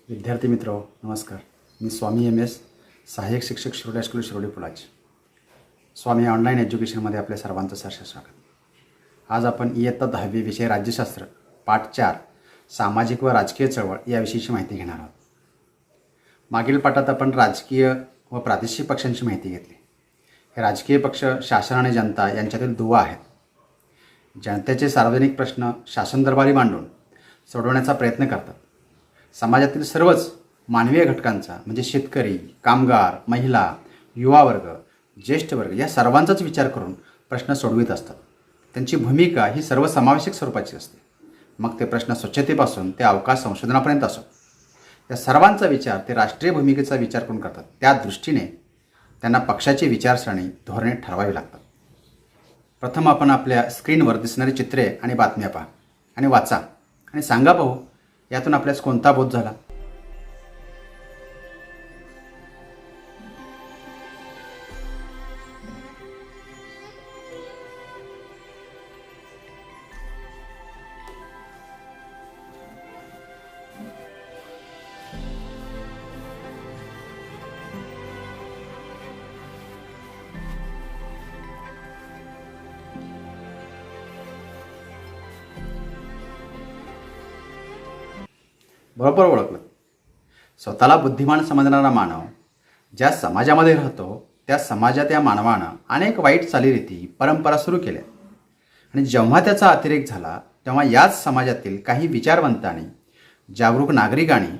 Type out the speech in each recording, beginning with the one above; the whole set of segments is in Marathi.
विद्यार्थी मित्र नमस्कार. मी स्वामी एम एस, सहाय्यक शिक्षक शिरोडे स्कूल शिरोडे पुलाचे. स्वामी ऑनलाईन एज्युकेशनमध्ये आपल्या सर्वांचं सहर्ष स्वागत. आज आपण इयत्ता 10वी विषय राज्यशास्त्र पाठ 4 सामाजिक व राजकीय चळवळ याविषयीची माहिती घेणार आहोत. मागील पाठात आपण राजकीय व प्रादेशिक पक्षांची माहिती घेतली. हे राजकीय पक्ष शासन आणि जनता यांच्यातील दुवा आहेत. जनतेचे सार्वजनिक प्रश्न शासन दरबारी मांडून सोडवण्याचा प्रयत्न करतात. समाजातील सर्वच मानवीय घटकांचा म्हणजे शेतकरी, कामगार, महिला, युवा वर्ग, ज्येष्ठ वर्ग या सर्वांचाच विचार करून प्रश्न सोडवित असतात. त्यांची भूमिका ही सर्वसमावेशक स्वरूपाची असते. मग ते प्रश्न स्वच्छतेपासून ते अवकाश संशोधनापर्यंत असो, या सर्वांचा विचार ते राष्ट्रीय भूमिकेचा विचार करून करतात. त्या दृष्टीने त्यांना पक्षाची विचारसरणी धोरणे ठरवावी लागतात. प्रथम आपण आपल्या स्क्रीनवर दिसणारी चित्रे आणि बातम्या पहा आणि वाचा आणि सांगा पाहू यातून आपल्यास कोणता बोध झाला. बरोबर ओळखलं. स्वतःला बुद्धिमान समजणारा मानव ज्या समाजामध्ये राहतो त्या समाजात या मानवानं अनेक वाईट चालीरीती परंपरा सुरू केल्या आणि जेव्हा त्याचा अतिरेक झाला तेव्हा याच समाजातील काही विचारवंतांनी, जागरूक नागरिकांनी,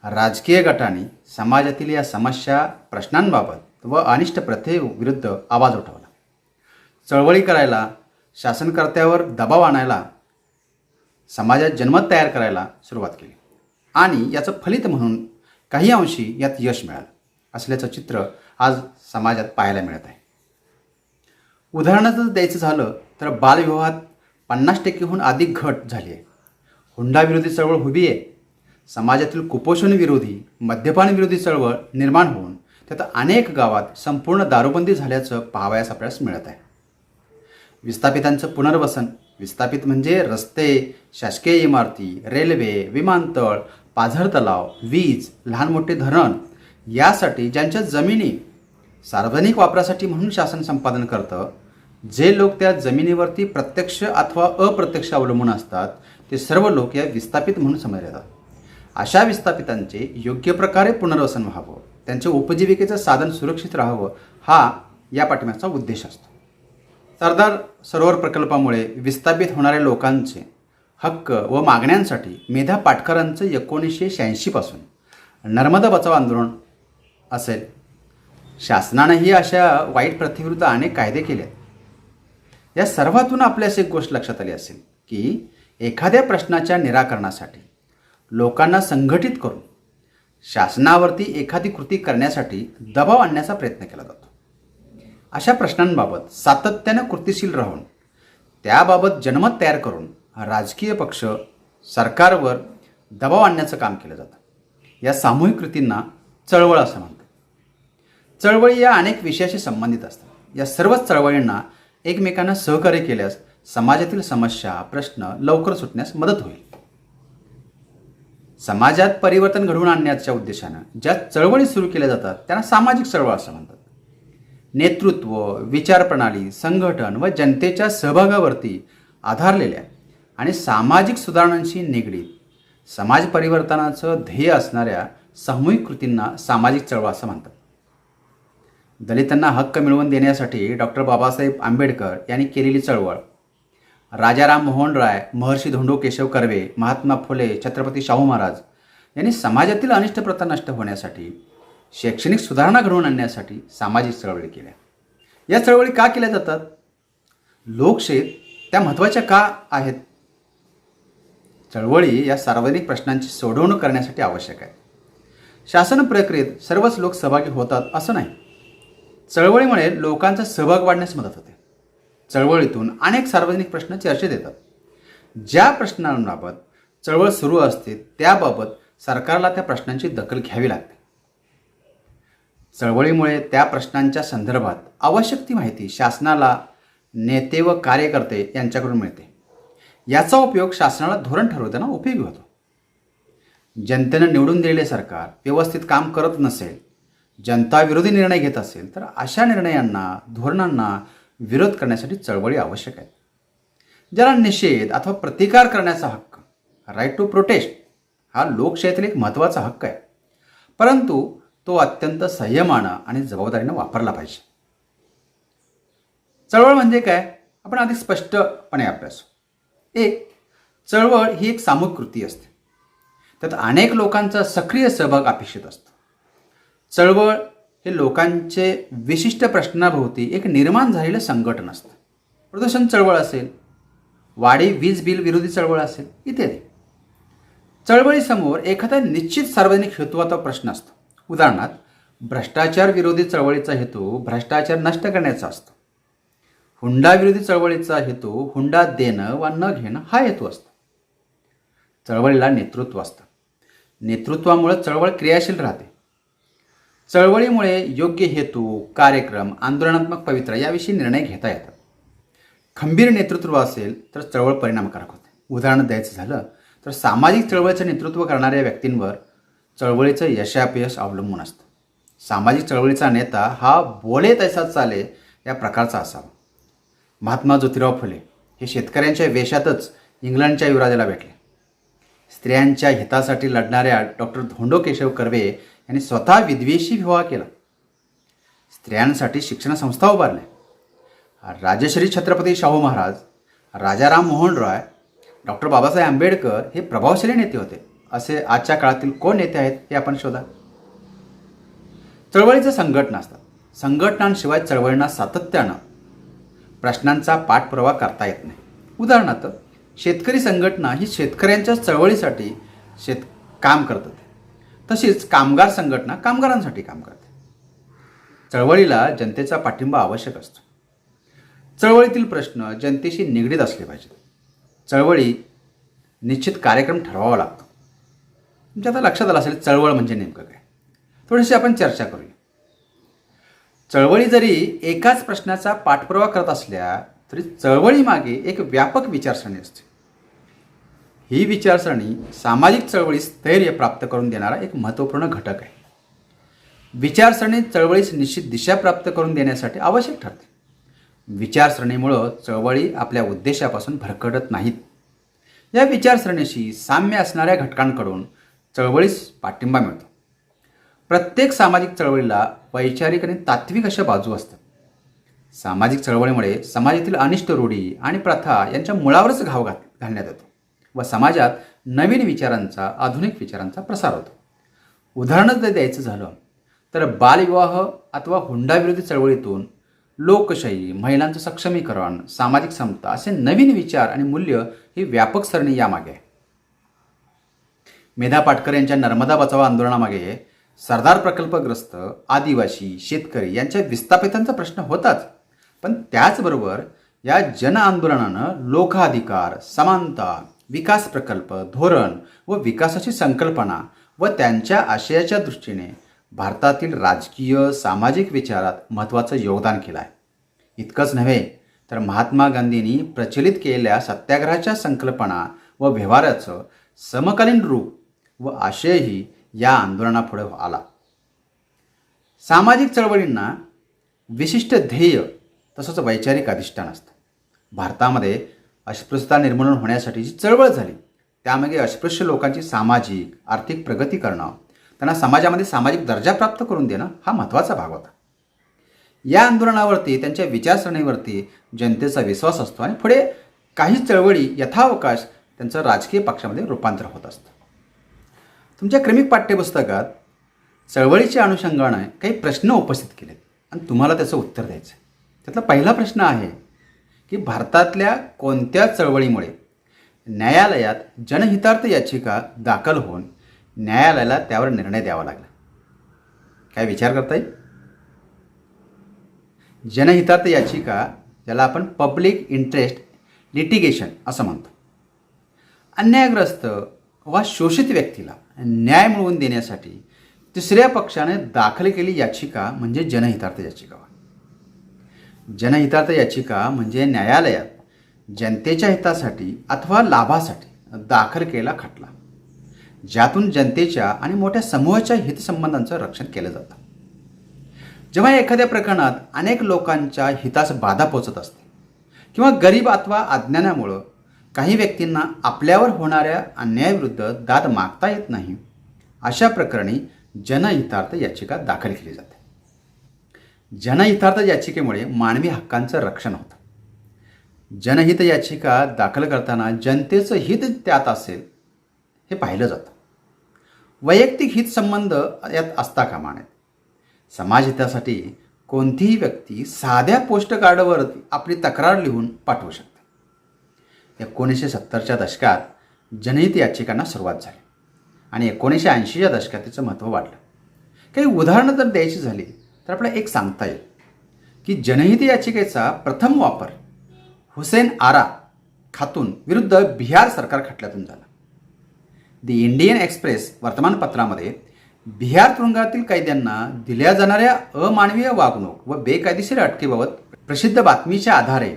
राजकीय गटांनी समाजातील या समस्या प्रश्नांबाबत व अनिष्ट प्रथेविरुद्ध आवाज उठवला. चळवळी करायला, शासनकर्त्यावर दबाव आणायला, समाजात जनमत तयार करायला सुरुवात केली आणि याचं फलित म्हणून काही अंशी यात यश मिळालं असल्याचं चित्र आज समाजात पाहायला मिळत आहे. उदाहरणार्थ द्यायचं झालं तर बालविवाहात 50%हून अधिक घट झाली आहे. हुंडाविरोधी चळवळ उभी आहे. समाजातील कुपोषण विरोधी, मद्यपान विरोधी चळवळ निर्माण होऊन त्यात अनेक गावात संपूर्ण दारूबंदी झाल्याचं पाहावयास आपल्यास मिळत आहे. विस्थापितांचं पुनर्वसन, विस्थापित म्हणजे रस्ते, शासकीय इमारती, रेल्वे, विमानतळ, पाझर तलाव, वीज, लहान मोठे धरण यासाठी ज्यांच्या जमिनी सार्वजनिक वापरासाठी म्हणून शासन संपादन करतं, जे लोक त्या जमिनीवरती प्रत्यक्ष अथवा अप्रत्यक्ष अवलंबून असतात ते सर्व लोक या विस्थापित म्हणून समजले जातात. अशा विस्थापितांचे योग्य प्रकारे पुनर्वसन व्हावं, त्यांचे उपजीविकेचं साधन सुरक्षित राहावं हा या पाठिंब्याचा उद्देश असतो. सरदार सरोवर प्रकल्पामुळे विस्थापित होणाऱ्या लोकांचे हक्क व मागण्यांसाठी मेधा पाटकरांचं 1986 नर्मदा बचाव आंदोलन असेल. शासनानंही अशा वाईट प्रथेविरुद्ध अनेक कायदे केले. या सर्वातून आपल्यास एक गोष्ट लक्षात आली असेल की एखाद्या प्रश्नाच्या निराकरणासाठी लोकांना संघटित करून शासनावरती एखादी कृती करण्यासाठी दबाव आणण्याचा प्रयत्न केला जातो. अशा प्रश्नांबाबत सातत्यानं कृतीशील राहून त्याबाबत जनमत तयार करून राजकीय पक्ष सरकारवर दबाव आणण्याचं काम केलं जातं. या सामूहिक कृतींना चळवळ असं म्हणतात. चळवळी या अनेक विषयाशी संबंधित असतात. या सर्वच चळवळींना एकमेकांना सहकार्य केल्यास समाजातील समस्या, प्रश्न लवकर सुटण्यास मदत होईल. समाजात परिवर्तन घडवून आणण्याच्या उद्देशानं ज्या चळवळी सुरू केल्या जातात त्यांना सामाजिक चळवळ असं म्हणतात. नेतृत्व, विचारप्रणाली, संघटन व जनतेच्या सहभागावरती आधारलेल्या आणि सामाजिक सुधारणांशी निगडीत समाज परिवर्तनाचं ध्येय असणाऱ्या सामूहिक कृतींना सामाजिक चळवळ असं म्हणतात. दलितांना हक्क मिळवून देण्यासाठी डॉक्टर बाबासाहेब आंबेडकर यांनी केलेली चळवळ, राजाराम मोहन राय, महर्षी धोंडो केशव कर्वे, महात्मा फुले, छत्रपती शाहू महाराज यांनी समाजातील अनिष्ट प्रथा नष्ट होण्यासाठी, शैक्षणिक सुधारणा घडवून आणण्यासाठी सामाजिक चळवळी केल्या. या चळवळी का केल्या जातात? लोकशाहीत त्या महत्त्वाच्या का आहेत? चळवळी या सार्वजनिक प्रश्नांची सोडवणूक करण्यासाठी आवश्यक आहे. शासन प्रक्रियेत सर्वच लोक सहभागी होतात असं नाही. चळवळीमुळे लोकांचा सहभाग वाढण्यास मदत होते. चळवळीतून अनेक सार्वजनिक प्रश्न चर्चेत येतात. ज्या प्रश्नांबाबत चळवळ सुरू असते त्याबाबत सरकारला त्या प्रश्नांची दखल घ्यावी लागते. चळवळीमुळे त्या प्रश्नांच्या संदर्भात आवश्यक ती माहिती शासनाला, नेते व कार्यकर्ते यांच्याकडून मिळते. याचा उपयोग शासनाला धोरण ठरवताना उपयोगी होतो. जनतेनं निवडून दिलेले सरकार व्यवस्थित काम करत नसेल, जनताविरोधी निर्णय घेत असेल, तर अशा निर्णयांना, धोरणांना विरोध करण्यासाठी चळवळी आवश्यक आहे. ज्याला निषेध अथवा प्रतिकार करण्याचा हक्क, राईट टू प्रोटेस्ट, हा लोकशाहीतील एक महत्त्वाचा हक्क आहे. परंतु तो अत्यंत संयमानं आणि जबाबदारीनं वापरला पाहिजे. चळवळ म्हणजे काय, आपण अधिक स्पष्टपणे अभ्यासू. एक, चळवळ ही एक सामूहिक कृती असते. त्यात अनेक लोकांचा सक्रिय सहभाग अपेक्षित असतो. चळवळ हे लोकांचे विशिष्ट प्रश्नाभोवती एक निर्माण झालेलं संघटन असतं. प्रदूषण चळवळ असेल, वाढी वीज बिल विरोधी चळवळ असेल, इत्यादी. चळवळीसमोर एखादा निश्चित सार्वजनिक हेतुवाचा प्रश्न असतो. उदाहरणार्थ, भ्रष्टाचार विरोधी चळवळीचा हेतू भ्रष्टाचार नष्ट करण्याचा असतो. हुंडा विरोधी चळवळीचा हेतू हुंडा देणं वा न घेणं हा हेतू असतो. चळवळीला नेतृत्व असतं. नेतृत्वामुळे चळवळ क्रियाशील राहते. चळवळीमुळे योग्य हेतू, कार्यक्रम, आंदोलनात्मक पवित्रा याविषयी निर्णय घेता येतात. खंबीर नेतृत्व असेल तर चळवळ परिणामकारक होते. उदाहरण द्यायचं झालं तर सामाजिक चळवळीचं नेतृत्व करणाऱ्या व्यक्तींवर चळवळीचं यशापयश अवलंबून असतं. सामाजिक चळवळीचा नेता हा बोले तैसा चाले या प्रकारचा असावा. महात्मा ज्योतिराव फुले हे शेतकऱ्यांच्या वेशातच इंग्लंडच्या युवराजाला भेटले. स्त्रियांच्या हितासाठी लढणाऱ्या डॉक्टर धोंडो केशव कर्वे यांनी स्वतः विधवेशी विवाह केला. स्त्रियांसाठी शिक्षण संस्था उभारल्या. राजश्री छत्रपती शाहू महाराज, राजाराम मोहन रॉय, डॉक्टर बाबासाहेब आंबेडकर हे प्रभावशाली नेते होते. असे आजच्या काळातील कोण नेते आहेत हे आपण शोधा. चळवळीच्या संघटना असतात. संघटनांशिवाय चळवळींना सातत्यानं प्रश्नांचा पाठपुरावा करता येत नाही. उदाहरणार्थ, शेतकरी संघटना ही शेतकऱ्यांच्या चळवळीसाठी काम करत होते. तशीच कामगार संघटना कामगारांसाठी काम करते. चळवळीला जनतेचा पाठिंबा आवश्यक असतो. चळवळीतील प्रश्न जनतेशी निगडीत असले पाहिजेत. चळवळी निश्चित कार्यक्रम ठरवावा लागतो. तुमच्या आता लक्षात आलं असेल चळवळ म्हणजे नेमकं काय. थोडीशी आपण चर्चा करूया. चळवळी जरी एकाच प्रश्नाचा पाठपुरावा करत असल्या तरी चळवळीमागे एक व्यापक विचारसरणी असते. ही विचारसरणी सामाजिक चळवळीस स्थैर्य प्राप्त करून देणारा एक महत्त्वपूर्ण घटक आहे. विचारसरणी चळवळीस निश्चित दिशा प्राप्त करून देण्यासाठी आवश्यक ठरते. विचारसरणीमुळं चळवळी आपल्या उद्देशापासून भरकटत नाहीत. या विचारसरणीशी साम्य असणाऱ्या घटकांकडून चळवळीस पाठिंबा मिळतो. प्रत्येक सामाजिक चळवळीला वैचारिक आणि तात्विक अशा बाजू असतात. सामाजिक चळवळीमुळे समाजातील अनिष्ट रूढी आणि प्रथा यांच्या मुळावरच घाव घालण्यात येतो व समाजात नवीन विचारांचा, आधुनिक विचारांचा प्रसार होतो. उदाहरणच जर द्यायचं झालं तर बालविवाह अथवा हुंडाविरोधी चळवळीतून लोकशाही, महिलांचं सक्षमीकरण, सामाजिक समता असे नवीन विचार आणि मूल्य ही व्यापक सरणी यामागे आहे. मेधा पाटकर यांच्या नर्मदा बचाव आंदोलनामागे सरदार प्रकल्पग्रस्त, आदिवासी, शेतकरी यांच्या विस्थापितांचा प्रश्न होताच. पण त्याचबरोबर या जन आंदोलनानं लोकाधिकार, समानता, विकास प्रकल्प, धोरण व विकासाची संकल्पना व त्यांच्या आशयाच्या दृष्टीने भारतातील राजकीय, सामाजिक विचारात महत्त्वाचं योगदान केलं आहे. इतकंच नव्हे तर महात्मा गांधींनी प्रचलित केलेल्या सत्याग्रहाच्या संकल्पना व व्यवहाराचं समकालीन रूप व आशयही या आंदोलनापुढे आला. सामाजिक चळवळींना विशिष्ट ध्येय तसंच वैचारिक अधिष्ठान असतं. भारतामध्ये अस्पृश्यता निर्मूलन होण्यासाठी जी चळवळ झाली त्यामागे अस्पृश्य लोकांची सामाजिक, आर्थिक प्रगती करणं, त्यांना समाजामध्ये सामाजिक दर्जा प्राप्त करून देणं हा महत्त्वाचा भाग होता. या आंदोलनावरती, त्यांच्या विचारसरणीवरती जनतेचा विश्वास असतो आणि पुढे काही चळवळी यथावकाश त्यांचं राजकीय पक्षामध्ये रूपांतर होत असतं. तुमच्या क्रमिक पाठ्यपुस्तकात चळवळीच्या अनुषंगाने काही प्रश्न उपस्थित केलेत आणि तुम्हाला त्याचं उत्तर द्यायचं आहे. त्यातला पहिला प्रश्न आहे की भारतातल्या कोणत्या चळवळीमुळे न्यायालयात जनहितार्थ याचिका दाखल होऊन न्यायालयाला त्यावर निर्णय द्यावा लागला? काय विचार करता येईल? जनहितार्थ याचिका, ज्याला आपण पब्लिक इंटरेस्ट लिटिगेशन असं म्हणतो. अन्यायग्रस्त वा शोषित व्यक्तीला न्याय मिळवून देण्यासाठी तिसऱ्या पक्षाने दाखल केलेली याचिका म्हणजे जनहितार्थ याचिका. जनहितार्थ याचिका म्हणजे न्यायालयात जनतेच्या हितासाठी अथवा लाभासाठी दाखल केलेला खटला. ज्यातून जनतेच्या आणि मोठ्या समूहाच्या हितसंबंधांचं रक्षण केलं जातं. जेव्हा एखाद्या प्रकरणात अनेक लोकांच्या हितास बाधा पोचत असते किंवा गरीब अथवा अज्ञानामुळं काही व्यक्तींना आपल्यावर होणाऱ्या अन्यायाविरुद्ध दाद मागता येत नाही, अशा प्रकरणी जनहितार्थ याचिका दाखल केली जाते. जनहितार्थ याचिकेमुळे मानवी हक्कांचं रक्षण होतं. जनहित याचिका दाखल करताना जनतेचं हित त्यात असेल हे पाहिलं जातं. वैयक्तिक हितसंबंध यात असता कामा नयेत. समाजहितासाठी कोणतीही व्यक्ती साध्या पोस्ट कार्डवर आपली तक्रार लिहून पाठवू शकते. 1970च्या दशकात जनहित याचिकांना सुरुवात झाली आणि 1980च्या दशकात त्याचं महत्त्व वाढलं. काही उदाहरणं जर द्यायची झाली तर आपल्याला एक सांगता येईल की जनहित याचिकेचा प्रथम वापर हुसेन आरा खातून विरुद्ध बिहार सरकार खटल्यातून झाला. दी इंडियन एक्सप्रेस वर्तमानपत्रामध्ये बिहार तुरुंगातील कैद्यांना दिल्या जाणाऱ्या अमानवीय वागणूक व बेकायदेशीर अटकेबाबत प्रसिद्ध बातमीच्या आधारे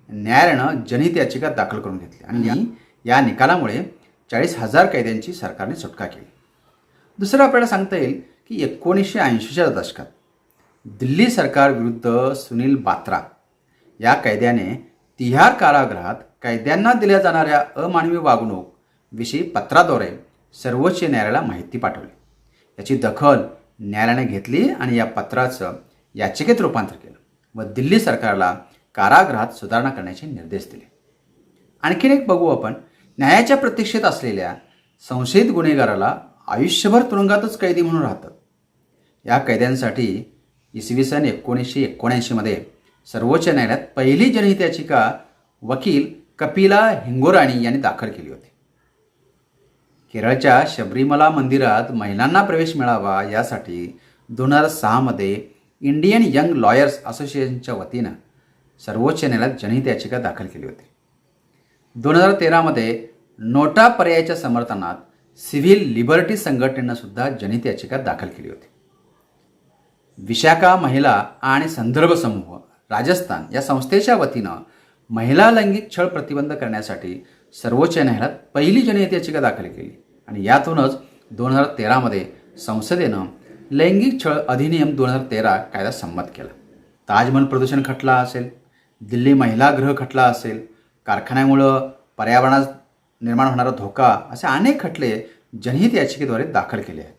न्यायालयानं जनहित याचिका दाखल करून घेतली आणि या निकालामुळे 40,000 कैद्यांची सरकारने सुटका केली. दुसरं आपल्याला सांगता येईल की 1980च्या दशकात दिल्ली सरकार विरुद्ध सुनील बात्रा या कैद्याने तिहार कारागृहात कैद्यांना दिल्या जाणाऱ्या अमानवी वागणूक विषयी पत्राद्वारे सर्वोच्च न्यायालयाला माहिती पाठवली. याची दखल न्यायालयाने घेतली आणि या पत्राचं याचिकेत रूपांतर केलं व दिल्ली सरकारला कारागृहात सुधारणा करण्याचे निर्देश दिले. आणखीन एक बघू आपण. न्यायाच्या प्रतीक्षेत असलेल्या संशयित गुन्हेगाराला आयुष्यभर तुरुंगातच कैदी म्हणून राहतात. या कैद्यांसाठी इसवी सन 1979मध्ये सर्वोच्च न्यायालयात पहिली जनहित याचिका वकील कपिला हिंगोराणी यांनी दाखल केली होती. केरळच्या शबरीमला मंदिरात महिलांना प्रवेश मिळावा यासाठी 2006मध्ये इंडियन यंग लॉयर्स असोसिएशनच्या वतीनं सर्वोच्च न्यायालयात जनहित याचिका दाखल केली होती. 2013मध्ये नोटा पर्यायाच्या समर्थनात सिव्हिल लिबर्टी संघटनेनं सुद्धा जनहित याचिका दाखल केली होती. विशाखा महिला आणि संदर्भ समूह राजस्थान या संस्थेच्या वतीनं महिला लैंगिक छळ प्रतिबंध करण्यासाठी सर्वोच्च न्यायालयात पहिली जनहित याचिका दाखल केली आणि यातूनच 2013मध्ये संसदेनं लैंगिक छळ अधिनियम 2013 कायदा संमत केला. ताजमहल प्रदूषण खटला असेल, दिल्ली महिला गृह खटला असेल, कारखान्यामुळं पर्यावरणास निर्माण होणारा धोका, असे अनेक खटले जनहित याचिकेद्वारे दाखल केले आहेत.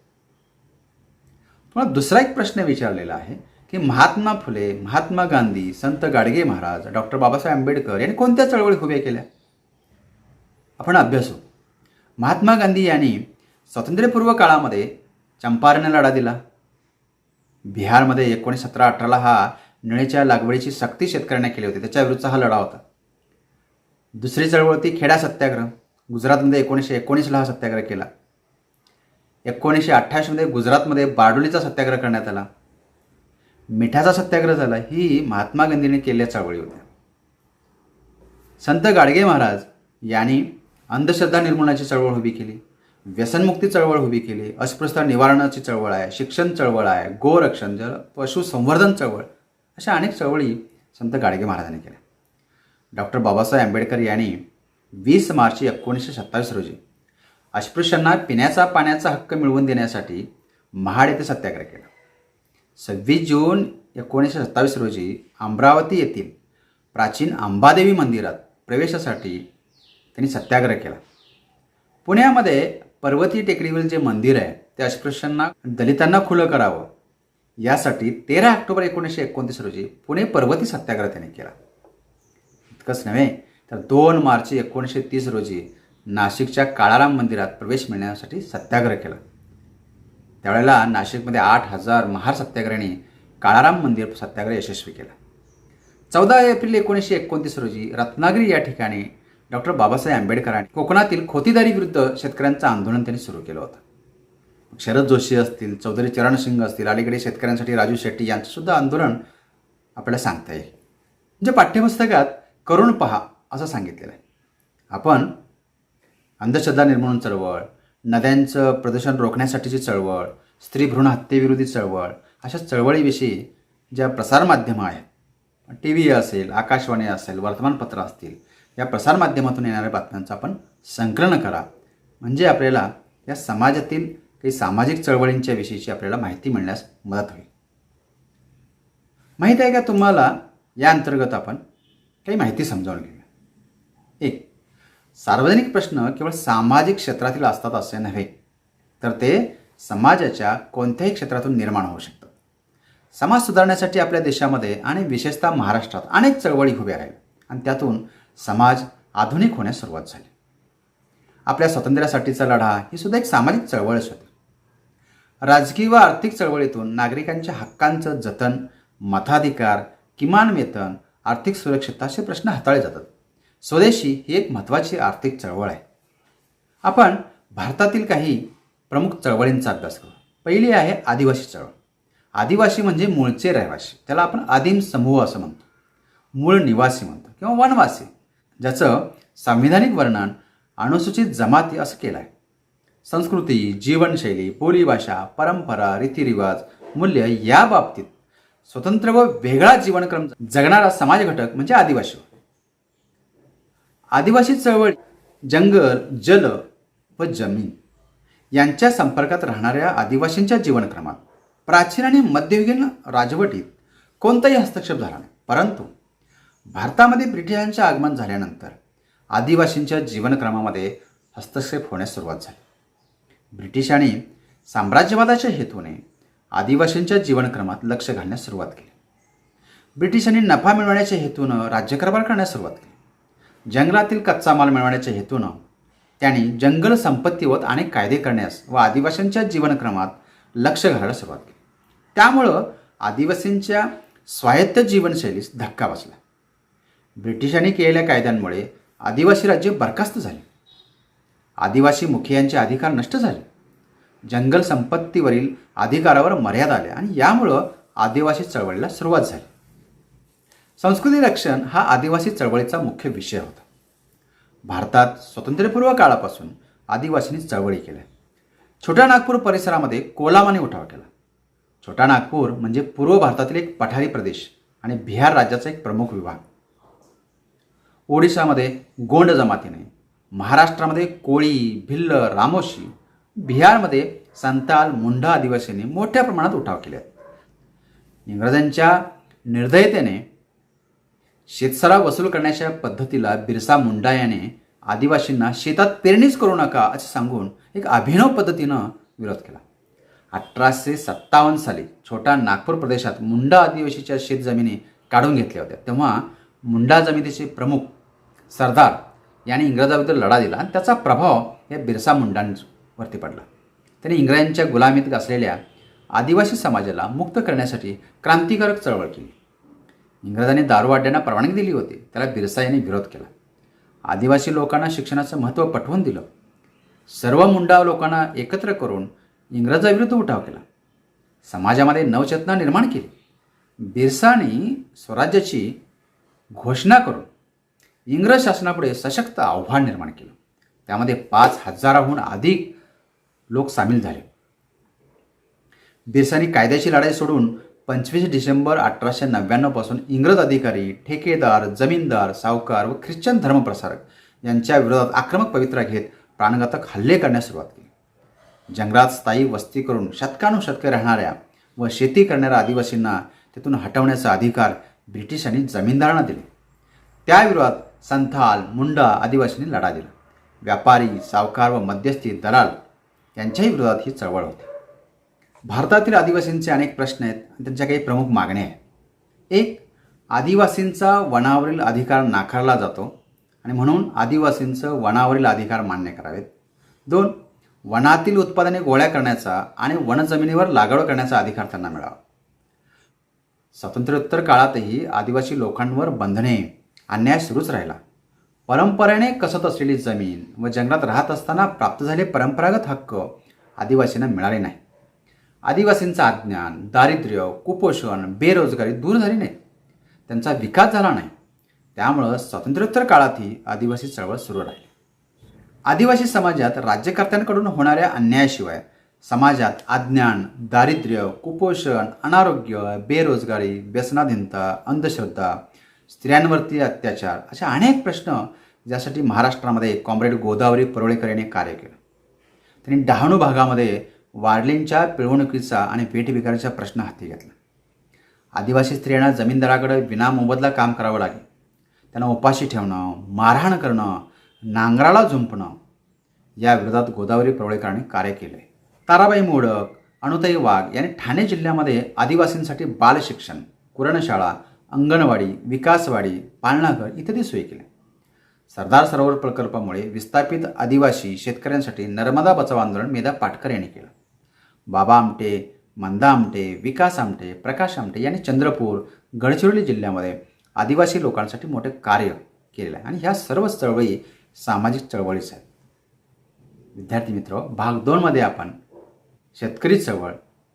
तुम्हाला दुसरा एक प्रश्न विचारलेला आहे की महात्मा फुले, महात्मा गांधी, संत गाडगे महाराज, डॉक्टर बाबासाहेब आंबेडकर यांनी कोणत्या चळवळी उभ्या केल्या? आपण अभ्यासू. महात्मा गांधी यांनी स्वातंत्र्यपूर्व काळामध्ये चंपारण लढा दिला. बिहारमध्ये 1917-18 हा निळेच्या लागवडीची सक्ती शेतकऱ्यांना केली होती, त्याच्याविरुद्धचा हा लढा होता. दुसरी चळवळ होती खेडा सत्याग्रह. गुजरातमध्ये 1919ला हा सत्याग्रह केला. 1928मध्ये गुजरातमध्ये बारडोलीचा सत्याग्रह करण्यात आला. मिठाचा सत्याग्रह झाला. ही महात्मा गांधींनी केलेल्या चळवळी होत्या. संत गाडगे महाराज यांनी अंधश्रद्धा निर्मूलनाची चळवळ उभी केली, व्यसनमुक्ती चळवळ उभी केली, अस्पृश्यता निवारणाची चळवळ आहे, शिक्षण चळवळ आहे, गोरक्षण, पशुसंवर्धन चळवळ, अशा अनेक चळवळी संत गाडगे महाराजांनी केल्या. डॉक्टर बाबासाहेब आंबेडकर यांनी 20 मार्च 1927 रोजी अस्पृश्यांना पिण्याचा पाण्याचा हक्क मिळवून देण्यासाठी महाड येथे सत्याग्रह केला. 26 जून 1927 रोजी अमरावती येथील प्राचीन अंबादेवी मंदिरात प्रवेशासाठी त्यांनी सत्याग्रह केला. पुण्यामध्ये पर्वती टेकडीवरील जे मंदिर आहे ते अस्पृश्यांना दलितांना खुलं करावं यासाठी 13 ऑक्टोबर 1929 रोजी पुणे पर्वती सत्याग्रह त्यांनी केला. इतकंच नव्हे तर 2 मार्च 1930 रोजी नाशिकच्या काळाराम मंदिरात प्रवेश मिळण्यासाठी सत्याग्रह केला. त्यावेळेला नाशिकमध्ये 8,000 महार सत्याग्रहांनी काळाराम मंदिर सत्याग्रह यशस्वी केला. 14 एप्रिल 1929 रोजी रत्नागिरी या ठिकाणी डॉक्टर बाबासाहेब आंबेडकरांनी कोकणातील खोतीदारी विरुद्ध शेतकऱ्यांचं आंदोलन त्यांनी सुरू केलं होतं. शरद जोशी असतील, चौधरी चरण सिंग असतील, अलीकडे शेतकऱ्यांसाठी राजू शेट्टी यांचंसुद्धा आंदोलन आपल्याला सांगता येईल. म्हणजे पाठ्यपुस्तकात करून पहा असं सांगितलेलं आहे. आपण अंधश्रद्धा निर्मूलन चळवळ, नद्यांचं प्रदूषण रोखण्यासाठीची चळवळ, स्त्री भ्रूण हत्येविरोधी चळवळ, अशा चळवळीविषयी ज्या प्रसारमाध्यमं आहेत, टी व्ही असेल, आकाशवाणी असेल, वर्तमानपत्र असतील, या प्रसारमाध्यमातून येणाऱ्या बातम्यांचं आपण संकलन करा. म्हणजे आपल्याला या समाजातील काही सामाजिक चळवळींच्या विषयीची आपल्याला माहिती मिळण्यास मदत होईल. माहीत आहे का तुम्हाला, या अंतर्गत आपण काही माहिती समजावून घेऊया. एक, सार्वजनिक प्रश्न केवळ सामाजिक क्षेत्रातील असतात असे नव्हे, तर ते समाजाच्या कोणत्याही क्षेत्रातून निर्माण होऊ शकतात. समाज सुधारण्यासाठी आपल्या देशामध्ये आणि विशेषतः महाराष्ट्रात अनेक चळवळी उभ्या राहिल्या आणि त्यातून समाज आधुनिक होण्यास सुरुवात झाली. आपल्या स्वातंत्र्यासाठीचा लढा ही सुद्धा एक सामाजिक चळवळच होती. राजकीय व आर्थिक चळवळीतून नागरिकांच्या हक्कांचं जतन, मताधिकार, किमान वेतन, आर्थिक सुरक्षितता असे प्रश्न हाताळले जातात. स्वदेशी ही एक महत्त्वाची आर्थिक चळवळ आहे. आपण भारतातील काही प्रमुख चळवळींचा अभ्यास करू. पहिली आहे आदिवासी चळवळ. आदिवासी म्हणजे मूळचे रहिवासी, त्याला आपण आदिम समूह असं म्हणतो, मूळ निवासी म्हणतो किंवा वनवासी, ज्याचं संविधानिक वर्णन अनुसूचित जमाती असं केलं आहे. संस्कृती, जीवनशैली, बोलीभाषा, परंपरा, रीतिरिवाज, मूल्य या बाबतीत स्वतंत्र व वेगळा जीवनक्रम जगणारा समाज घटक म्हणजे आदिवासी. आदिवासी चळवळ जंगल, जल व जमीन यांच्या संपर्कात राहणाऱ्या आदिवासींच्या जीवनक्रमात प्राचीन आणि मध्ययुगीन राजवटीत कोणताही हस्तक्षेप झाला नाही. परंतु भारतामध्ये ब्रिटिशांचे आगमन झाल्यानंतर आदिवासींच्या जीवनक्रमामध्ये हस्तक्षेप होण्यास सुरुवात झाली. ब्रिटिशांनी साम्राज्यवादाच्या हेतूने आदिवासींच्या जीवनक्रमात लक्ष घालण्यास सुरुवात केली. ब्रिटिशांनी नफा मिळवण्याच्या हेतूनं राज्यकारभार करण्यास सुरुवात केली. जंगलातील कच्चा माल मिळवण्याच्या हेतूनं त्यांनी जंगल संपत्तीवर अनेक कायदे करण्यास व आदिवासींच्या जीवनक्रमात लक्ष घालायला सुरुवात केली. त्यामुळं आदिवासींच्या स्वायत्त जीवनशैलीस धक्का बसला. ब्रिटिशांनी केलेल्या कायद्यांमुळे आदिवासी राज्य बरखास्त झाले. आदिवासी मुखियांचे अधिकार नष्ट झाले. जंगल संपत्तीवरील अधिकारावर मर्यादा आल्या आणि यामुळं आदिवासी चळवळीला सुरुवात झाली. संस्कृती रक्षण हा आदिवासी चळवळीचा मुख्य विषय होता. भारतात स्वातंत्र्यपूर्व काळापासून आदिवासींनी चळवळी केल्या. छोट्या नागपूर परिसरामध्ये कोलामाने उठाव केला. छोटा नागपूर म्हणजे पूर्व भारतातील एक पठारी प्रदेश आणि बिहार राज्याचा एक प्रमुख विभाग. ओडिशामध्ये गोंड जमातीने, महाराष्ट्रामध्ये कोळी, भिल्ल, रामोशी, बिहारमध्ये संताल, मुंडा आदिवासींनी मोठ्या प्रमाणात उठाव केले. इंग्रजांच्या निर्दयतेने शेतसराव वसूल करण्याच्या पद्धतीला बिरसा मुंडा याने आदिवासींना शेतात पेरणीच करू नका असे सांगून एक अभिनव पद्धतीनं विरोध केला. 1857 साली छोटा नागपूर प्रदेशात मुंडा आदिवासीच्या शेतजमिनी काढून घेतल्या होत्या. तेव्हा मुंडा जमिनीचे प्रमुख सरदार यांनी इंग्रजाविरुद्ध लढा दिला आणि त्याचा प्रभाव या बिरसा मुंडांवरती पडला. त्यांनी इंग्रजांच्या गुलामीत असलेल्या आदिवासी समाजाला मुक्त करण्यासाठी क्रांतिकारक चळवळ केली. इंग्रजांनी दारूवाड्यांना परवानगी दिली होती, त्याला बिरसा यांनी विरोध केला. आदिवासी लोकांना शिक्षणाचं महत्त्व पटवून दिलं. सर्व मुंडा लोकांना एकत्र करून इंग्रजाविरुद्ध उठाव केला. समाजामध्ये नवचेतना निर्माण केली. बिरसांनी स्वराज्याची घोषणा करून इंग्रज शासनापुढे सशक्त आव्हान निर्माण केलं. त्यामध्ये 5,000हून अधिक लोक सामील झाले. बिरसांनी कायद्याची लढाई सोडून 25 डिसेंबर 1899 पासून इंग्रज अधिकारी, ठेकेदार, जमीनदार, सावकार व ख्रिश्चन धर्मप्रसारक यांच्या विरोधात आक्रमक पवित्रा घेत प्राणघातक हल्ले करण्यास सुरुवात केली. जंगलात स्थायी वस्ती करून शतकानुशतके राहणाऱ्या व शेती करणाऱ्या आदिवासींना तिथून हटवण्याचा अधिकार ब्रिटिशांनी जमीनदारांना दिले. त्याविरोधात संथाल, मुंडा आदिवासींनी लढा दिला. व्यापारी, सावकार व मध्यस्थी दलाल यांच्याही विरोधात ही चळवळ होती. भारतातील आदिवासींचे अनेक प्रश्न आहेत आणि त्यांच्या काही प्रमुख मागण्या आहेत. एक, आदिवासींचा वनावरील अधिकार नाकारला जातो आणि म्हणून आदिवासींचं वनावरील अधिकार मान्य करावेत. 2, वनातील उत्पादने गोळा करण्याचा आणि वनजमिनीवर लागवड करण्याचा अधिकार त्यांना मिळावा. स्वातंत्र्योत्तर काळातही आदिवासी लोकांवर बंधने, अन्याय सुरूच राहिला. परंपरेने कसत असलेली जमीन व जंगलात राहत असताना प्राप्त झालेले परंपरागत हक्क आदिवासींना मिळाले नाही. आदिवासींचा अज्ञान, दारिद्र्य, कुपोषण, बेरोजगारी दूर झाली नाही. त्यांचा विकास झाला नाही. त्यामुळं स्वातंत्र्योत्तर काळातही आदिवासी चळवळ सुरू राहिली. आदिवासी समाजात राज्यकर्त्यांकडून होणाऱ्या अन्यायाशिवाय समाजात अज्ञान, दारिद्र्य, कुपोषण, अनारोग्य, बेरोजगारी, व्यसनाधीनता, अंधश्रद्धा, स्त्रियांवरती अत्याचार असे अनेक प्रश्न ज्यासाठी महाराष्ट्रामध्ये कॉम्रेड गोदावरी परुळेकर यांनी कार्य केलं. त्यांनी डहाणू भागामध्ये वारलींच्या पिळवणुकीचा आणि वेठबिगारीचा प्रश्न हाती घेतला. आदिवासी स्त्रियांना जमीनदाराकडे विनामोबदला काम करावं लागे. त्यांना उपाशी ठेवणं, मारहाण करणं, नांगराला झुंपणं या विरोधात गोदावरी पडवळीकरांनी कार्य केले. ताराबाई मोडक, अनुताई वाघ यांनी ठाणे जिल्ह्यामध्ये आदिवासींसाठी बालशिक्षण, कुरणशाळा, अंगणवाडी, विकासवाडी, पाळणाघर इत्यादी सोयी केल्या. सरदार सरोवर प्रकल्पामुळे विस्थापित आदिवासी शेतकऱ्यांसाठी नर्मदा बचाव आंदोलन मेधा पाटकर यांनी केलं. बाबा आमटे, मंदा आमटे, विकास आमटे, प्रकाश आमटे यांनी चंद्रपूर, गडचिरोली जिल्ह्यामध्ये आदिवासी लोकांसाठी मोठे कार्य केलेलं आहे आणि ह्या सर्व चळवळी सामाजिक चळवळीच आहेत. विद्यार्थी मित्र, भाग 2मध्ये आपण शेतकरी चळवळ,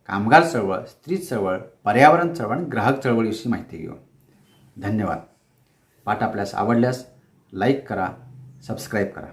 कामगार चळवळ, स्त्री चळवळ, पर्यावरण चळवळ आणि ग्राहक चळवळीविषयी माहिती घेऊ. धन्यवाद. पाठ आपल्यास आवडल्यास लाईक करा, सबस्क्राईब करा.